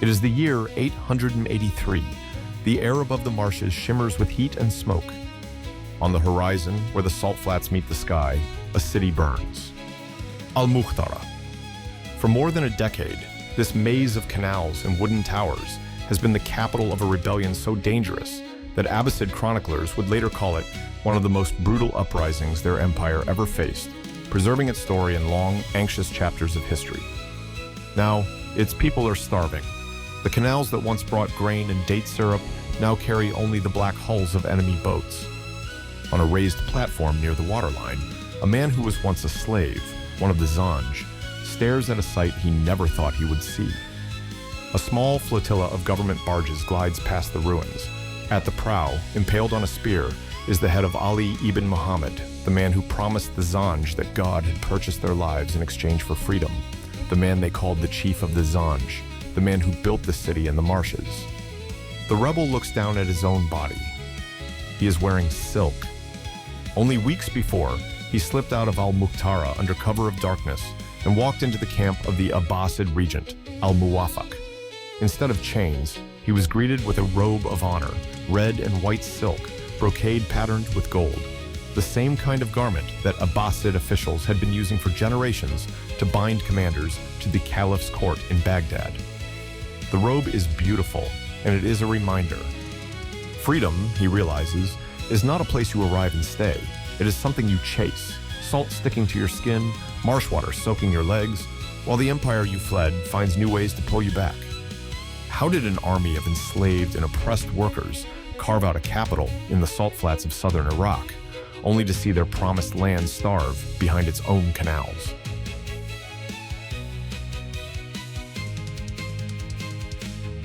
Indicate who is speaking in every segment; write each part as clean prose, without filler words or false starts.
Speaker 1: It is the year 883. The air above the marshes shimmers with heat and smoke. On the horizon, where the salt flats meet the sky, a city burns. Al-Mukhtara. For more than a decade, this maze of canals and wooden towers has been the capital of a rebellion so dangerous that Abbasid chroniclers would later call it one of the most brutal uprisings their empire ever faced, preserving its story in long, anxious chapters of history. Now, its people are starving. The canals that once brought grain and date syrup now carry only the black hulls of enemy boats. On a raised platform near the waterline, a man who was once a slave, one of the Zanj, stares at a sight he never thought he would see. A small flotilla of government barges glides past the ruins. At the prow, impaled on a spear, is the head of Ali ibn Muhammad, the man who promised the Zanj that God had purchased their lives in exchange for freedom, the man they called the chief of the Zanj, the man who built the city and the marshes. The rebel looks down at his own body. He is wearing silk. Only weeks before, he slipped out of al-Mukhtara under cover of darkness and walked into the camp of the Abbasid regent, al-Muwaffaq. Instead of chains, he was greeted with a robe of honor, red and white silk, brocade patterned with gold, the same kind of garment that Abbasid officials had been using for generations to bind commanders to the caliph's court in Baghdad. The robe is beautiful, and it is a reminder. Freedom, he realizes, is not a place you arrive and stay. It is something you chase, salt sticking to your skin, marsh water soaking your legs, while the empire you fled finds new ways to pull you back. How did an army of enslaved and oppressed workers carve out a capital in the salt flats of southern Iraq, only to see their promised land starve behind its own canals?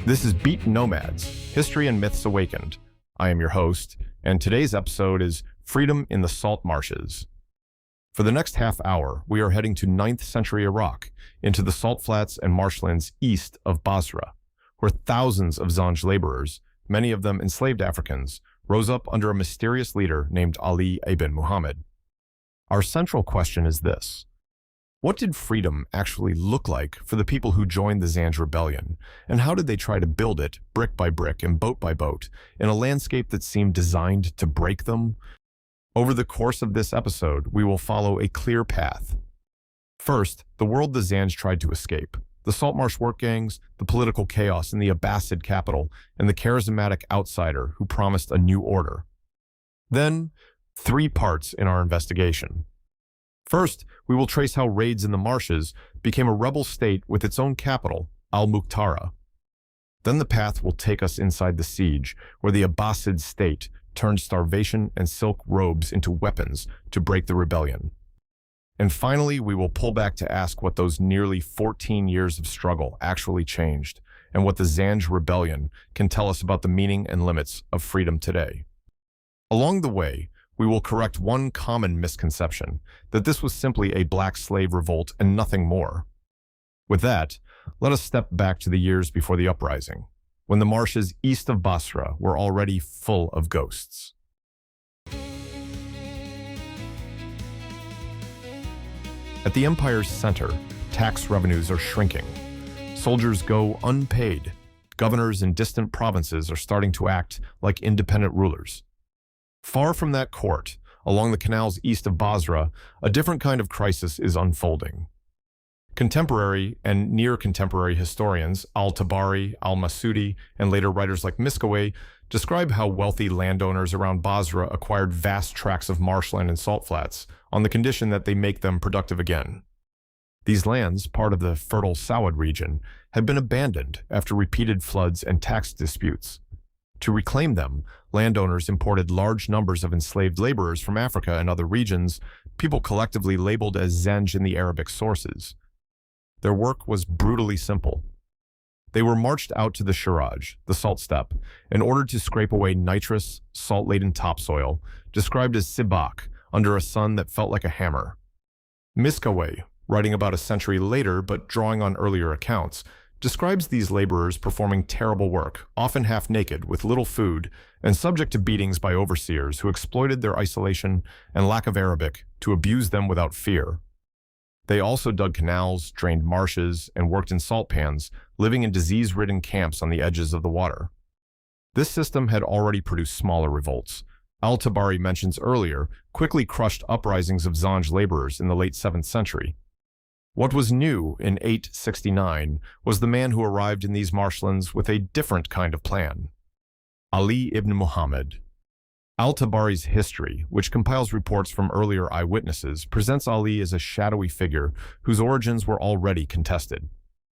Speaker 1: This is Beaten Nomads, History and Myths Awakened. I am your host, and today's episode is Freedom in the Salt Marshes. For the next half hour, we are heading to 9th century Iraq, into the salt flats and marshlands east of Basra, where thousands of Zanj laborers, many of them enslaved Africans, rose up under a mysterious leader named Ali ibn Muhammad. Our central question is this: what did freedom actually look like for the people who joined the Zanj Rebellion, and how did they try to build it, brick by brick and boat by boat, in a landscape that seemed designed to break them? Over the course of this episode, we will follow a clear path. First, the world the Zanj tried to escape: the salt marsh work gangs, the political chaos in the Abbasid capital, and the charismatic outsider who promised a new order. Then, 3 parts in our investigation. First, we will trace how raids in the marshes became a rebel state with its own capital, al-Mukhtara. Then the path will take us inside the siege, where the Abbasid state turned starvation and silk robes into weapons to break the rebellion. And finally, we will pull back to ask what those nearly 14 years of struggle actually changed, and what the Zanj Rebellion can tell us about the meaning and limits of freedom today. Along the way, we will correct one common misconception, that this was simply a black slave revolt and nothing more. With that, let us step back to the years before the uprising, when the marshes east of Basra were already full of ghosts. At the empire's center, tax revenues are shrinking. Soldiers go unpaid. Governors in distant provinces are starting to act like independent rulers. Far from that court, along the canals east of Basra, a different kind of crisis is unfolding. Contemporary and near-contemporary historians al-Tabari, al-Masudi, and later writers like Miskawayh describe how wealthy landowners around Basra acquired vast tracts of marshland and salt flats on the condition that they make them productive again. These lands, part of the fertile Sawad region, had been abandoned after repeated floods and tax disputes. To reclaim them, landowners imported large numbers of enslaved laborers from Africa and other regions, people collectively labeled as Zanj in the Arabic sources. Their work was brutally simple. They were marched out to the Shiraj, the salt steppe, in order to scrape away nitrous, salt-laden topsoil, described as sibak, under a sun that felt like a hammer. Miskawayh, writing about a century later but drawing on earlier accounts, describes these laborers performing terrible work, often half-naked, with little food, and subject to beatings by overseers who exploited their isolation and lack of Arabic to abuse them without fear. They also dug canals, drained marshes, and worked in salt pans, living in disease-ridden camps on the edges of the water. This system had already produced smaller revolts. Al-Tabari mentions earlier quickly crushed uprisings of Zanj laborers in the late 7th century. What was new in 869 was the man who arrived in these marshlands with a different kind of plan. Ali ibn Muhammad. Al-Tabari's history, which compiles reports from earlier eyewitnesses, presents Ali as a shadowy figure whose origins were already contested.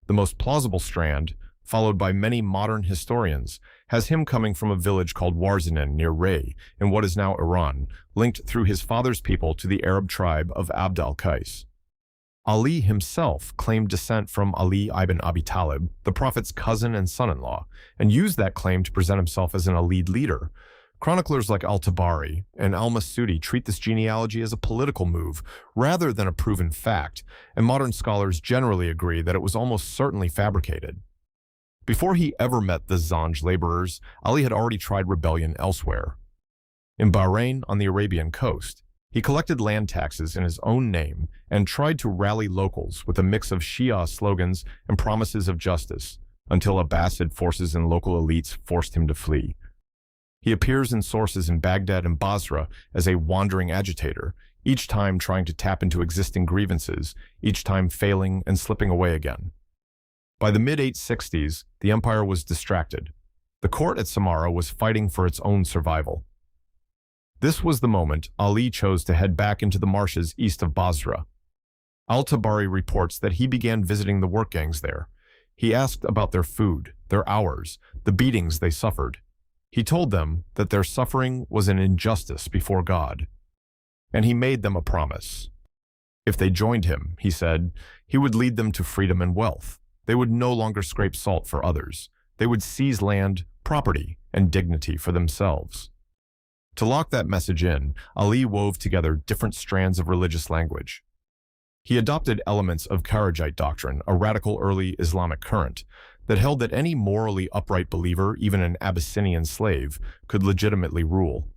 Speaker 1: The most plausible strand, followed by many modern historians, has him coming from a village called Warzanin near Ray, in what is now Iran, linked through his father's people to the Arab tribe of Abd al-Qais. Ali himself claimed descent from Ali ibn Abi Talib, the Prophet's cousin and son-in-law, and used that claim to present himself as an Alid leader. Chroniclers like al-Tabari and al-Masudi treat this genealogy as a political move rather than a proven fact, and modern scholars generally agree that it was almost certainly fabricated. Before he ever met the Zanj laborers, Ali had already tried rebellion elsewhere. In Bahrain on the Arabian coast, he collected land taxes in his own name and tried to rally locals with a mix of Shia slogans and promises of justice, until Abbasid forces and local elites forced him to flee. He appears in sources in Baghdad and Basra as a wandering agitator, each time trying to tap into existing grievances, each time failing and slipping away again. By the mid-860s, the empire was distracted. The court at Samarra was fighting for its own survival. This was the moment Ali chose to head back into the marshes east of Basra. Al-Tabari reports that he began visiting the work gangs there. He asked about their food, their hours, the beatings they suffered. He told them that their suffering was an injustice before God. And he made them a promise. If they joined him, he said, he would lead them to freedom and wealth. They would no longer scrape salt for others. They would seize land, property, and dignity for themselves. To lock that message in, Ali wove together different strands of religious language. He adopted elements of Kharijite doctrine, a radical early Islamic current, that held that any morally upright believer, even an Abyssinian slave, could legitimately rule.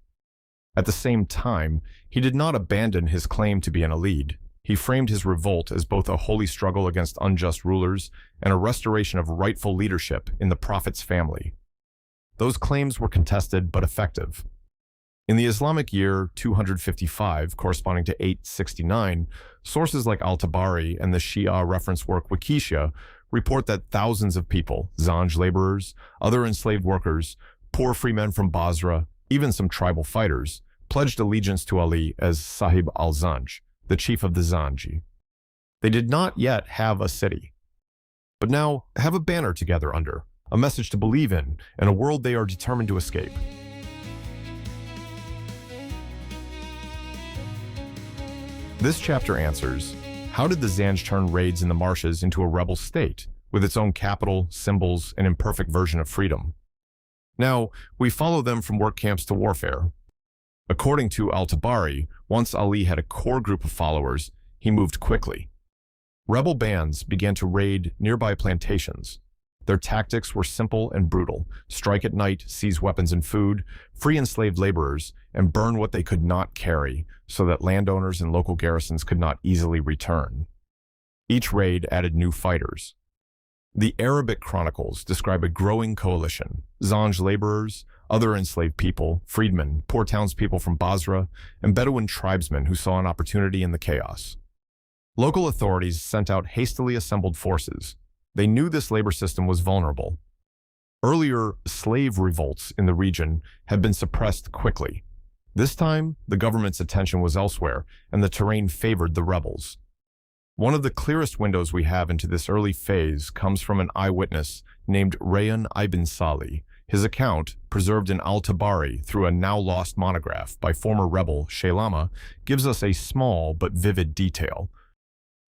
Speaker 1: At the same time, he did not abandon his claim to be an Alid. He framed his revolt as both a holy struggle against unjust rulers and a restoration of rightful leadership in the Prophet's family. Those claims were contested but effective. In the Islamic year 255, corresponding to 869, sources like al-Tabari and the Shia reference work Wakishia report that thousands of people, Zanj laborers, other enslaved workers, poor free men from Basra, even some tribal fighters, pledged allegiance to Ali as Sahib al-Zanj, the chief of the Zanji. They did not yet have a city, but now have a banner together under, a message to believe in, and a world they are determined to escape. This chapter answers, how did the Zanj turn raids in the marshes into a rebel state, with its own capital, symbols, and imperfect version of freedom? Now, we follow them from work camps to warfare. According to al-Tabari, once Ali had a core group of followers, he moved quickly. Rebel bands began to raid nearby plantations. Their tactics were simple and brutal: strike at night, seize weapons and food, free enslaved laborers, and burn what they could not carry so that landowners and local garrisons could not easily return. Each raid added new fighters. The Arabic chronicles describe a growing coalition: Zanj laborers, other enslaved people, freedmen, poor townspeople from Basra, and Bedouin tribesmen who saw an opportunity in the chaos. Local authorities sent out hastily assembled forces. They knew this labor system was vulnerable. Earlier slave revolts in the region had been suppressed quickly. This time, the government's attention was elsewhere, and the terrain favored the rebels. One of the clearest windows we have into this early phase comes from an eyewitness named Rayyan ibn Salih. His account, preserved in al-Tabari through a now-lost monograph by former rebel Shaylama, gives us a small but vivid detail.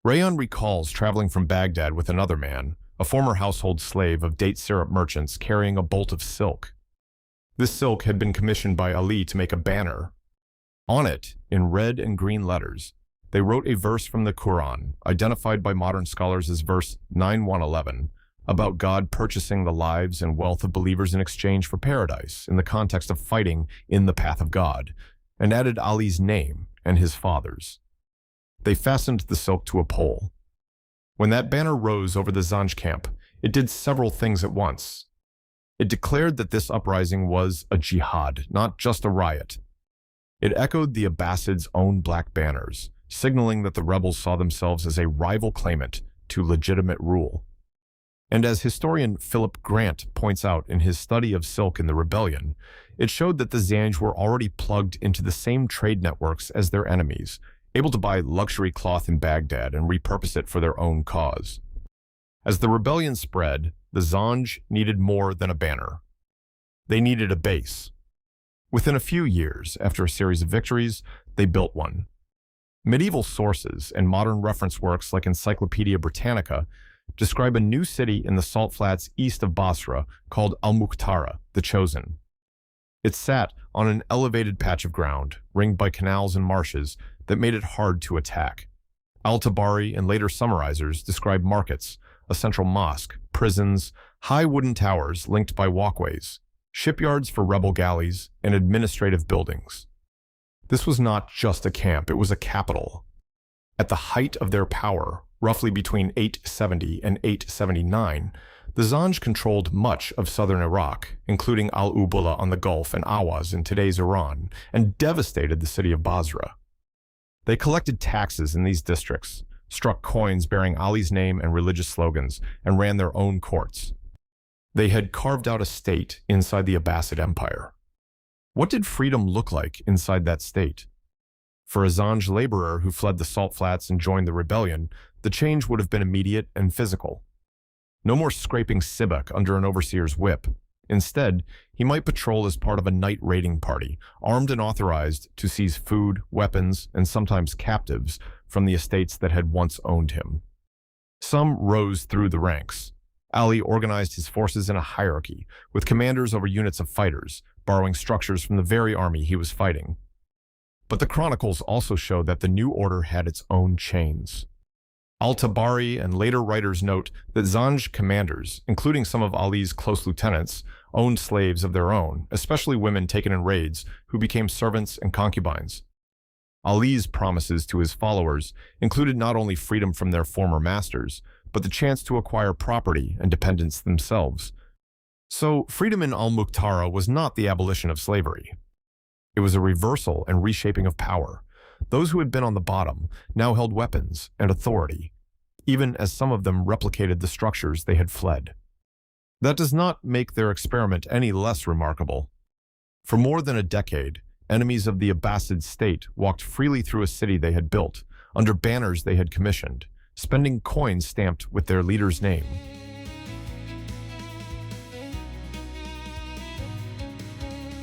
Speaker 1: Rayyan recalls traveling from Baghdad with another man, a former household slave of date syrup merchants, carrying a bolt of silk. This silk had been commissioned by Ali to make a banner. On it, in red and green letters, they wrote a verse from the Quran, identified by modern scholars as verse 9:111, about God purchasing the lives and wealth of believers in exchange for paradise in the context of fighting in the path of God, and added Ali's name and his father's. They fastened the silk to a pole. When that banner rose over the Zanj camp, it did several things at once. It declared that this uprising was a jihad, not just a riot. It echoed the Abbasids' own black banners, signaling that the rebels saw themselves as a rival claimant to legitimate rule. And as historian Philip Grant points out in his study of silk in the rebellion, it showed that the Zanj were already plugged into the same trade networks as their enemies, able to buy luxury cloth in Baghdad and repurpose it for their own cause. As the rebellion spread, the Zanj needed more than a banner. They needed a base. Within a few years, after a series of victories, they built one. Medieval sources and modern reference works like Encyclopedia Britannica describe a new city in the salt flats east of Basra called al-Mukhtara, the Chosen. It sat on an elevated patch of ground, ringed by canals and marshes that made it hard to attack. Al-Tabari and later summarizers describe markets, a central mosque, prisons, high wooden towers linked by walkways, shipyards for rebel galleys, and administrative buildings. This was not just a camp, it was a capital. At the height of their power, roughly between 870 and 879, the Zanj controlled much of southern Iraq, including Al-Ubula on the Gulf and Awaz in today's Iran, and devastated the city of Basra. They collected taxes in these districts, struck coins bearing Ali's name and religious slogans, and ran their own courts. They had carved out a state inside the Abbasid Empire. What did freedom look like inside that state? For a Zanj laborer who fled the salt flats and joined the rebellion, the change would have been immediate and physical. No more scraping Sibak under an overseer's whip. Instead, he might patrol as part of a night raiding party, armed and authorized to seize food, weapons, and sometimes captives from the estates that had once owned him. Some rose through the ranks. Ali organized his forces in a hierarchy, with commanders over units of fighters, borrowing structures from the very army he was fighting. But the chronicles also show that the new order had its own chains. Al-Tabari and later writers note that Zanj commanders, including some of Ali's close lieutenants, owned slaves of their own, especially women taken in raids who became servants and concubines. Ali's promises to his followers included not only freedom from their former masters, but the chance to acquire property and dependence themselves. So freedom in al-Mukhtara was not the abolition of slavery. It was a reversal and reshaping of power. Those who had been on the bottom now held weapons and authority, even as some of them replicated the structures they had fled. That does not make their experiment any less remarkable. For more than a decade, enemies of the Abbasid state walked freely through a city they had built, under banners they had commissioned, spending coins stamped with their leader's name.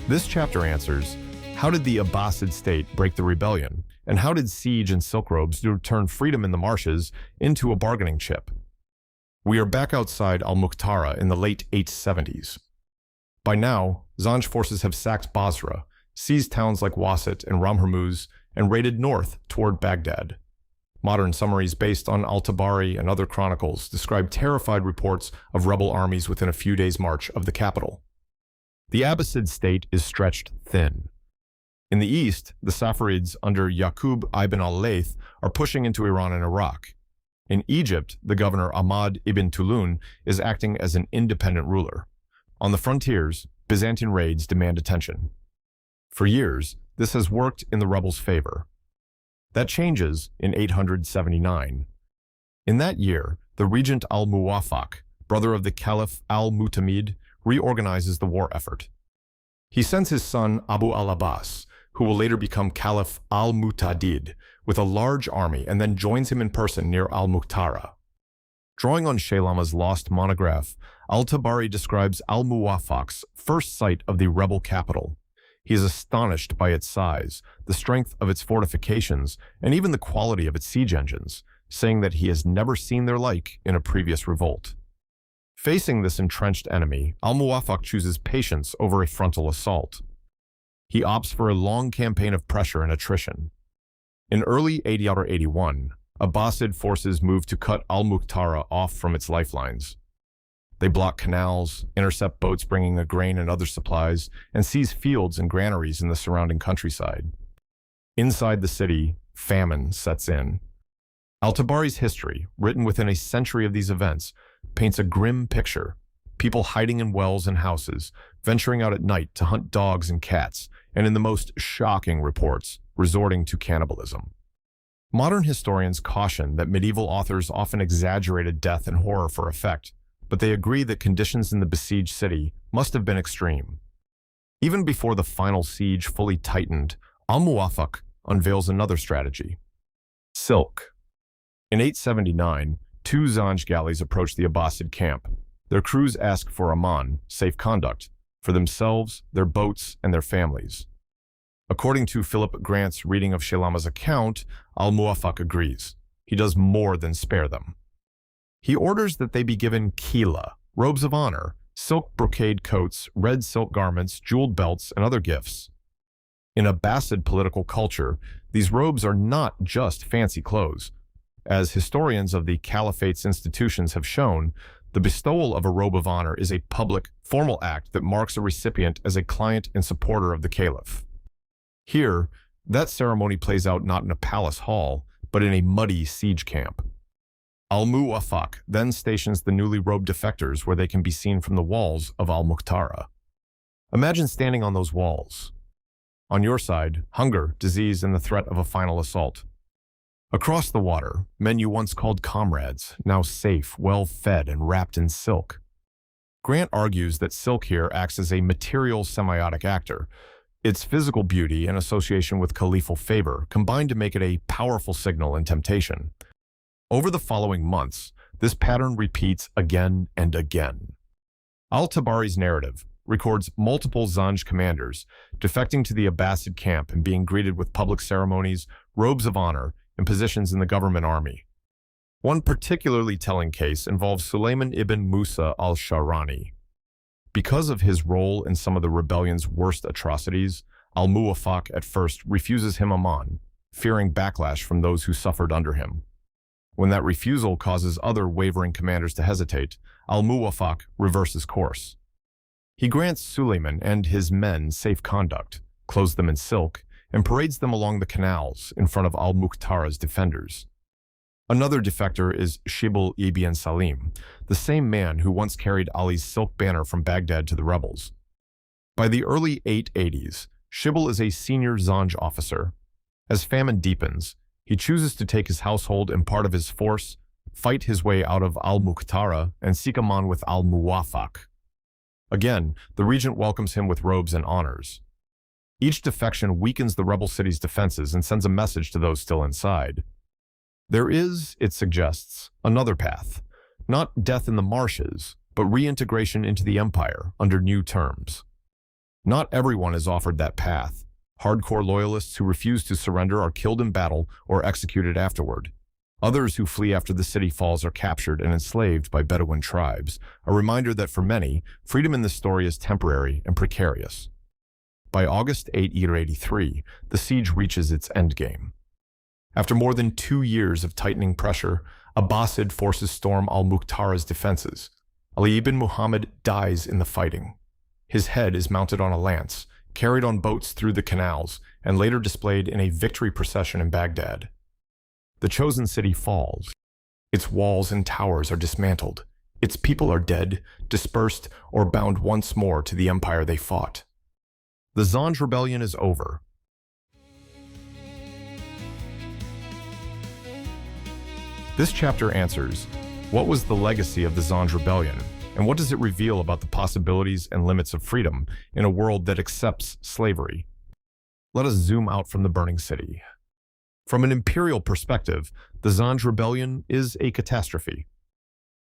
Speaker 1: This chapter answers, how did the Abbasid state break the rebellion, and how did siege and silk robes turn freedom in the marshes into a bargaining chip? We are back outside al-Mukhtara in the late 870s. By now, Zanj forces have sacked Basra, seized towns like Wasit and Ramhurmuz, and raided north toward Baghdad. Modern summaries based on Al-Tabari and other chronicles describe terrified reports of rebel armies within a few days' march of the capital. The Abbasid state is stretched thin. In the east, the Safavids under Yaqub ibn al-Layth are pushing into Iran and Iraq. In Egypt, the governor Ahmad ibn Tulun is acting as an independent ruler. On the frontiers, Byzantine raids demand attention. For years, this has worked in the rebels' favor. That changes in 879. In that year, the regent al-Muwaffaq, brother of the Caliph al-Mu'tamid, reorganizes the war effort. He sends his son Abu al-Abbas, who will later become Caliph al-Mu'tadid, with a large army and then joins him in person near al-Mukhtara. Drawing on Shaylama's lost monograph, al-Tabari describes al-Muwaffaq's first sight of the rebel capital. He is astonished by its size, the strength of its fortifications, and even the quality of its siege engines, saying that he has never seen their like in a previous revolt. Facing this entrenched enemy, al-Muwaffaq chooses patience over a frontal assault. He opts for a long campaign of pressure and attrition. In early 881, Abbasid forces move to cut al-Mukhtara off from its lifelines. They block canals, intercept boats bringing a grain and other supplies, and seize fields and granaries in the surrounding countryside. Inside the city, famine sets in. Al-Tabari's history, written within a century of these events, paints a grim picture. People hiding in wells and houses, venturing out at night to hunt dogs and cats, and in the most shocking reports, resorting to cannibalism. Modern historians caution that medieval authors often exaggerated death and horror for effect, but they agree that conditions in the besieged city must have been extreme. Even before the final siege fully tightened, al-Muwaffaq unveils another strategy: silk. In 879, two Zanj galleys approach the Abbasid camp. Their crews ask for aman, safe conduct, for themselves, their boats, and their families. According to Philip Grant's reading of Shaylama's account, al-Muwaffaq agrees. He does more than spare them. He orders that they be given khila, robes of honor, silk brocade coats, red silk garments, jeweled belts, and other gifts. In Abbasid political culture, these robes are not just fancy clothes. As historians of the caliphate's institutions have shown, the bestowal of a robe of honor is a public, formal act that marks a recipient as a client and supporter of the caliph. Here, that ceremony plays out not in a palace hall, but in a muddy siege camp. Al-Muwaffaq then stations the newly robed defectors where they can be seen from the walls of al-Mukhtara. Imagine standing on those walls. On your side, hunger, disease, and the threat of a final assault. Across the water, men you once called comrades, now safe, well-fed, and wrapped in silk. Grant argues that silk here acts as a material semiotic actor. Its physical beauty and association with caliphal favor combine to make it a powerful signal and temptation. Over the following months, this pattern repeats again and again. Al-Tabari's narrative records multiple Zanj commanders defecting to the Abbasid camp and being greeted with public ceremonies, robes of honor, and positions in the government army. One particularly telling case involves Sulayman ibn Musa al-Sharani. Because of his role in some of the rebellion's worst atrocities, al-Muwaffaq at first refuses him aman, fearing backlash from those who suffered under him. When that refusal causes other wavering commanders to hesitate, al-Muwaffaq reverses course. He grants Sulayman and his men safe conduct, clothes them in silk, and parades them along the canals in front of al-Mukhtara's defenders. Another defector is Shibl ibn Salim, the same man who once carried Ali's silk banner from Baghdad to the rebels. By the early 880s, Shibl is a senior Zanj officer. As famine deepens, he chooses to take his household and part of his force, fight his way out of al-Mukhtara, and seek aman with al-Muwaffaq. Again, the regent welcomes him with robes and honors. Each defection weakens the rebel city's defenses and sends a message to those still inside. There is, it suggests, another path, not death in the marshes, but reintegration into the empire under new terms. Not everyone is offered that path. Hardcore loyalists who refuse to surrender are killed in battle or executed afterward. Others who flee after the city falls are captured and enslaved by Bedouin tribes, a reminder that for many, freedom in this story is temporary and precarious. By August 883, the siege reaches its endgame. After more than 2 years of tightening pressure, Abbasid forces storm al-Mukhtara's defenses. Ali ibn Muhammad dies in the fighting. His head is mounted on a lance, carried on boats through the canals, and later displayed in a victory procession in Baghdad. The chosen city falls. Its walls and towers are dismantled. Its people are dead, dispersed, or bound once more to the empire they fought. The Zanj Rebellion is over. This chapter answers, what was the legacy of the Zanj Rebellion, and what does it reveal about the possibilities and limits of freedom in a world that accepts slavery? Let us zoom out from the burning city. From an imperial perspective, the Zanj Rebellion is a catastrophe.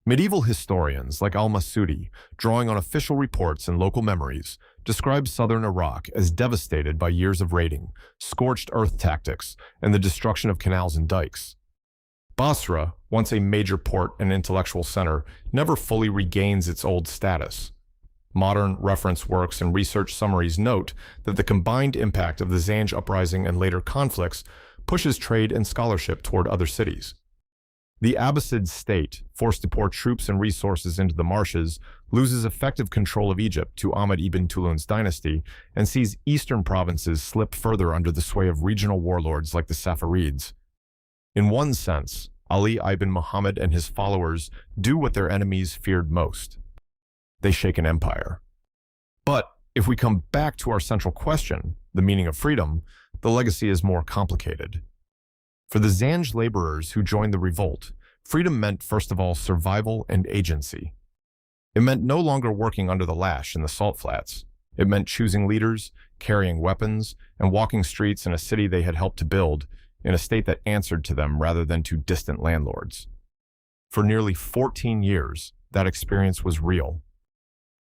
Speaker 1: Medieval historians like al-Masudi, drawing on official reports and local memories, describe southern Iraq as devastated by years of raiding, scorched earth tactics, and the destruction of canals and dikes. Basra, once a major port and intellectual center, never fully regains its old status. Modern reference works and research summaries note that the combined impact of the Zanj uprising and later conflicts pushes trade and scholarship toward other cities. The Abbasid state, forced to pour troops and resources into the Marshes, loses effective control of Egypt to Ahmad ibn Tulun's dynasty and sees eastern provinces slip further under the sway of regional warlords like the Safavids. In one sense, Ali ibn Muhammad and his followers do what their enemies feared most. They shake an empire. But if we come back to our central question, the meaning of freedom, the legacy is more complicated. For the Zanj laborers who joined the revolt, freedom meant, first of all, survival and agency. It meant no longer working under the lash in the salt flats. It meant choosing leaders, carrying weapons, and walking streets in a city they had helped to build, in a state that answered to them rather than to distant landlords. For nearly 14 years, that experience was real.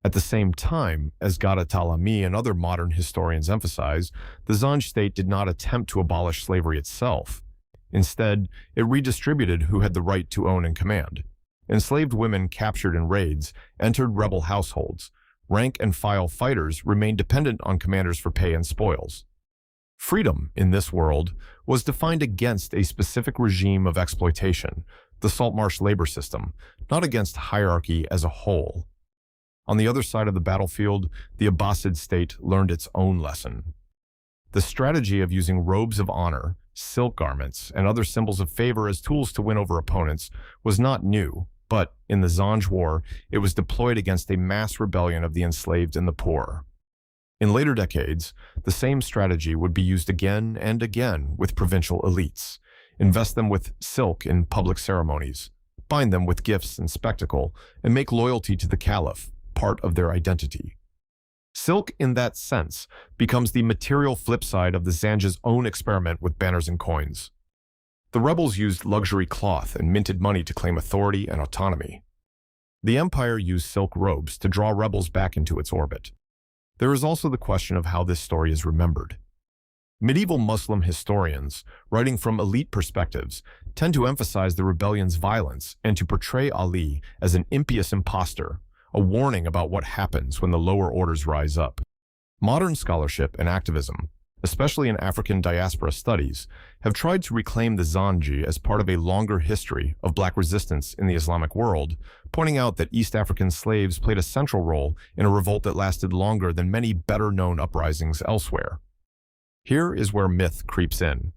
Speaker 1: At the same time, as Ghada Talami and other modern historians emphasize, the Zanj state did not attempt to abolish slavery itself. Instead, it redistributed who had the right to own and command. Enslaved women captured in raids entered rebel households. Rank-and-file fighters remained dependent on commanders for pay and spoils. Freedom, in this world, was defined against a specific regime of exploitation, the salt marsh labor system, not against hierarchy as a whole. On the other side of the battlefield, the Abbasid state learned its own lesson. The strategy of using robes of honor, silk garments, and other symbols of favor as tools to win over opponents was not new, but in the Zanj War, it was deployed against a mass rebellion of the enslaved and the poor. In later decades, the same strategy would be used again and again with provincial elites. Invest them with silk in public ceremonies, bind them with gifts and spectacle, and make loyalty to the caliph part of their identity. Silk, in that sense, becomes the material flip side of the Zanj's own experiment with banners and coins. The rebels used luxury cloth and minted money to claim authority and autonomy. The empire used silk robes to draw rebels back into its orbit. There is also the question of how this story is remembered. Medieval Muslim historians, writing from elite perspectives, tend to emphasize the rebellion's violence and to portray Ali as an impious impostor, a warning about what happens when the lower orders rise up. Modern scholarship and activism, especially in African diaspora studies, have tried to reclaim the Zanji as part of a longer history of black resistance in the Islamic world, pointing out that East African slaves played a central role in a revolt that lasted longer than many better-known uprisings elsewhere. Here is where myth creeps in.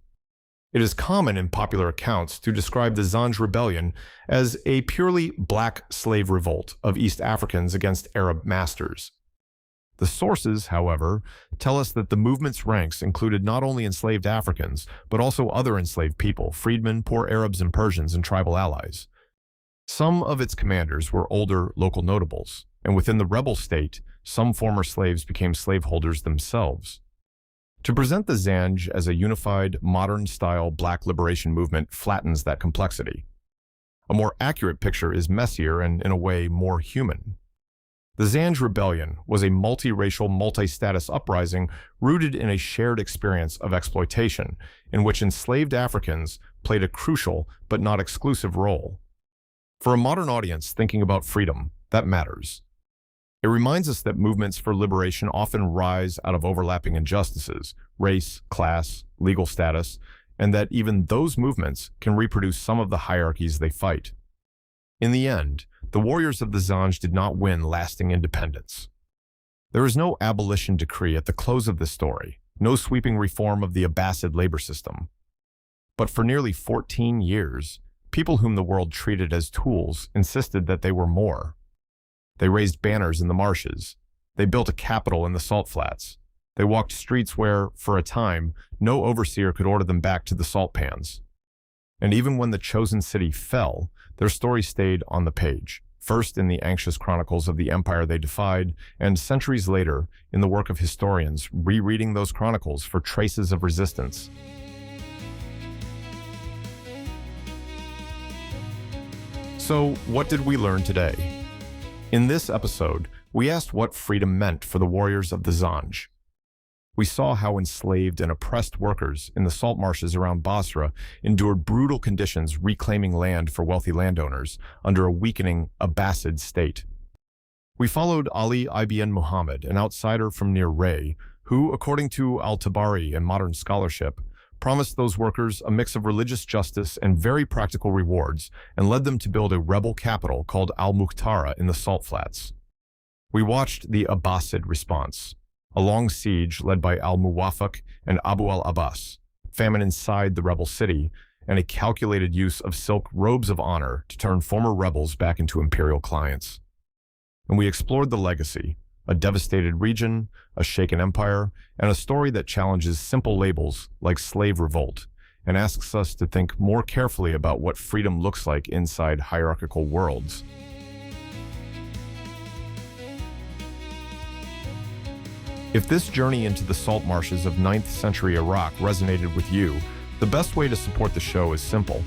Speaker 1: It is common in popular accounts to describe the Zanj Rebellion as a purely black slave revolt of East Africans against Arab masters. The sources, however, tell us that the movement's ranks included not only enslaved Africans, but also other enslaved people, freedmen, poor Arabs and Persians, and tribal allies. Some of its commanders were older local notables, and within the rebel state, some former slaves became slaveholders themselves. To present the Zanj as a unified, modern-style black liberation movement flattens that complexity. A more accurate picture is messier and, in a way, more human. The Zanj Rebellion was a multiracial, multi-status uprising rooted in a shared experience of exploitation, in which enslaved Africans played a crucial but not exclusive role. For a modern audience thinking about freedom, that matters. It reminds us that movements for liberation often rise out of overlapping injustices, race, class, legal status, and that even those movements can reproduce some of the hierarchies they fight. In the end, the warriors of the Zanj did not win lasting independence. There is no abolition decree at the close of this story, no sweeping reform of the Abbasid labor system. But for nearly 14 years, people whom the world treated as tools insisted that they were more. They raised banners in the marshes. They built a capital in the salt flats. They walked streets where, for a time, no overseer could order them back to the salt pans. And even when the chosen city fell, their story stayed on the page, first in the anxious chronicles of the empire they defied, and centuries later in the work of historians rereading those chronicles for traces of resistance. So, what did we learn today? In this episode, we asked what freedom meant for the warriors of the Zanj. We saw how enslaved and oppressed workers in the salt marshes around Basra endured brutal conditions reclaiming land for wealthy landowners under a weakening Abbasid state. We followed Ali ibn Muhammad, an outsider from near Ray, who, according to al-Tabari and modern scholarship, promised those workers a mix of religious justice and very practical rewards and led them to build a rebel capital called al-Mukhtara in the salt flats. We watched the Abbasid response, a long siege led by al-Muwafaq and Abu al-Abbas, famine inside the rebel city, and a calculated use of silk robes of honor to turn former rebels back into imperial clients. And we explored the legacy, a devastated region, a shaken empire, and a story that challenges simple labels like slave revolt and asks us to think more carefully about what freedom looks like inside hierarchical worlds. If this journey into the salt marshes of 9th century Iraq resonated with you, the best way to support the show is simple.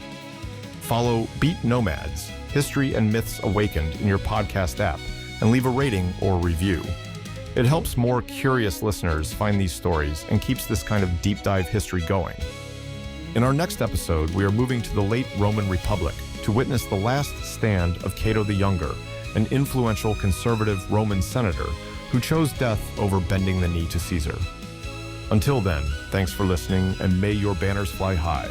Speaker 1: Follow Beat Nomads, History and Myths Awakened in your podcast app, and leave a rating or review. It helps more curious listeners find these stories and keeps this kind of deep dive history going. In our next episode, we are moving to the late Roman Republic to witness the last stand of Cato the Younger, an influential conservative Roman senator who chose death over bending the knee to Caesar. Until then, thanks for listening, and may your banners fly high.